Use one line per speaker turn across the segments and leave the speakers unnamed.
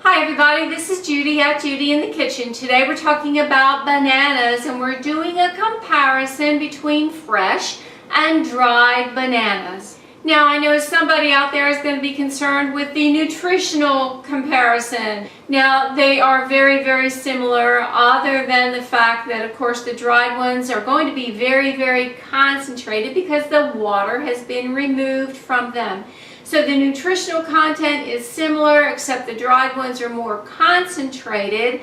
Hi everybody, this is Judy at Judy in the Kitchen. Today we're talking about bananas and we're doing a comparison between fresh and dried bananas. Now I know somebody out there is going to be concerned with the nutritional comparison. Now they are very similar, other than the fact that of course the dried ones are going to be very concentrated because the water has been removed from them. So the nutritional content is similar, except the dried ones are more concentrated,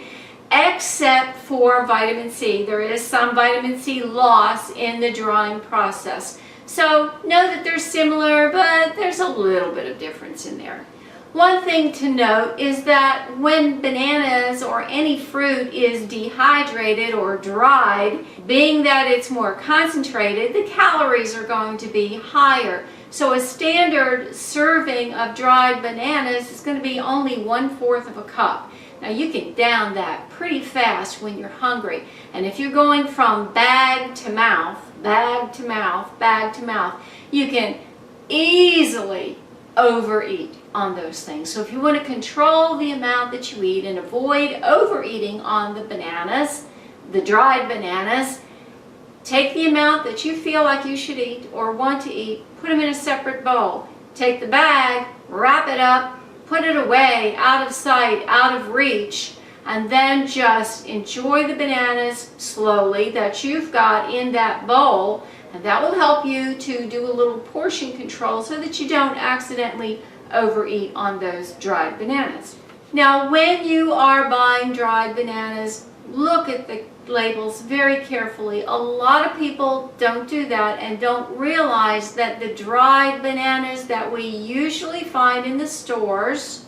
except for vitamin C. There is some vitamin C loss in the drying process. So know that they're similar, but there's a little bit of difference in there. One thing to note is that when bananas or any fruit is dehydrated or dried, being that it's more concentrated, the calories are going to be higher. So a standard serving of dried bananas is going to be only 1/4 of a cup. Now you can down that pretty fast when you're hungry. And if you're going from bag to mouth, bag to mouth, bag to mouth, you can easily overeat on those things. So if you want to control the amount that you eat and avoid overeating on the bananas, the dried bananas, take the amount that you feel like you should eat or want to eat, put them in a separate bowl. Take the bag, wrap it up, put it away, out of sight, out of reach, and then just enjoy the bananas slowly that you've got in that bowl, and that will help you to do a little portion control so that you don't accidentally overeat on those dried bananas. Now when you are buying dried bananas, look at the labels very carefully. A lot of people don't do that and don't realize that the dried bananas that we usually find in the stores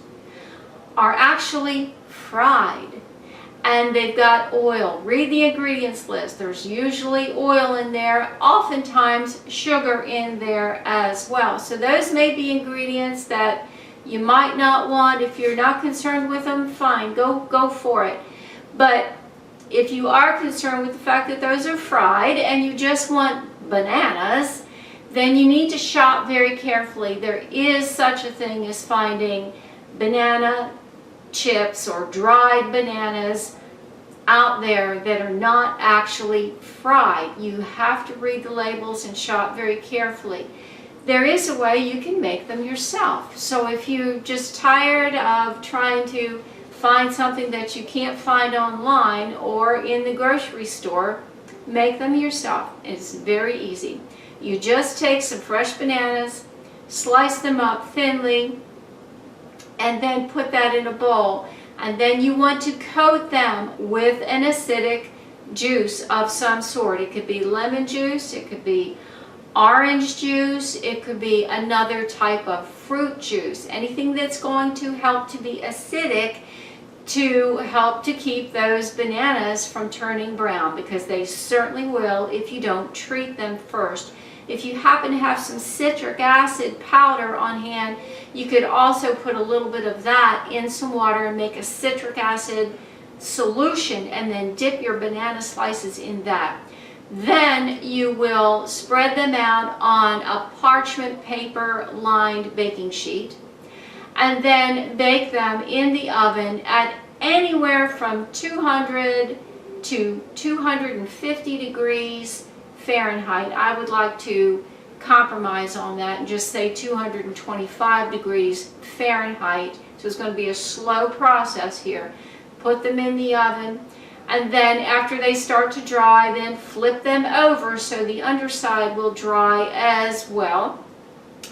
are actually fried and they've got oil. Read the ingredients list. There's usually oil in there, oftentimes sugar in there as well. So those may be ingredients that you might not want. If you're not concerned with them, fine, go for it. But if you are concerned with the fact that those are fried and you just want bananas, then you need to shop very carefully. There is such a thing as finding banana chips or dried bananas out there that are not actually fried. You have to read the labels and shop very carefully. There is a way you can make them yourself. So if you're just tired of trying to find something that you can't find online or in the grocery store, make them yourself. It's very easy. You just take some fresh bananas, slice them up thinly, and then put that in a bowl. And then you want to coat them with an acidic juice of some sort. It could be lemon juice, it could be orange juice, it could be another type of fruit juice. Anything that's going to help to be acidic to help to keep those bananas from turning brown, because they certainly will if you don't treat them first. If you happen to have some citric acid powder on hand, you could also put a little bit of that in some water and make a citric acid solution and then dip your banana slices in that. Then you will spread them out on a parchment paper lined baking sheet and then bake them in the oven at anywhere from 200 to 250 degrees Fahrenheit. I would like to compromise on that and just say 225 degrees Fahrenheit. So it's going to be a slow process here. Put them in the oven, and then after they start to dry, then flip them over so the underside will dry as well.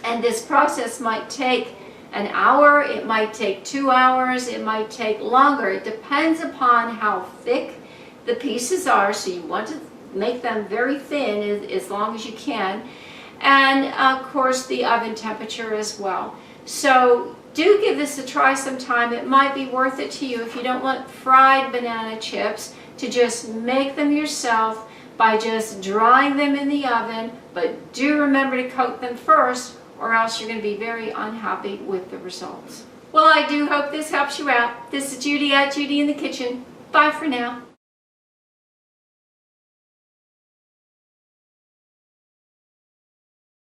And this process might take an hour, it might take 2 hours, it might take longer. It depends upon how thick the pieces are, so you want to make them very thin as long as you can, and of course the oven temperature as well. So do give this a try sometime. It might be worth it to you if you don't want fried banana chips, to just make them yourself by just drying them in the oven, but do remember to coat them first, or else you're going to be very unhappy with the results. Well, I do hope this helps you out. This is Judy at Judy in the Kitchen. Bye for now.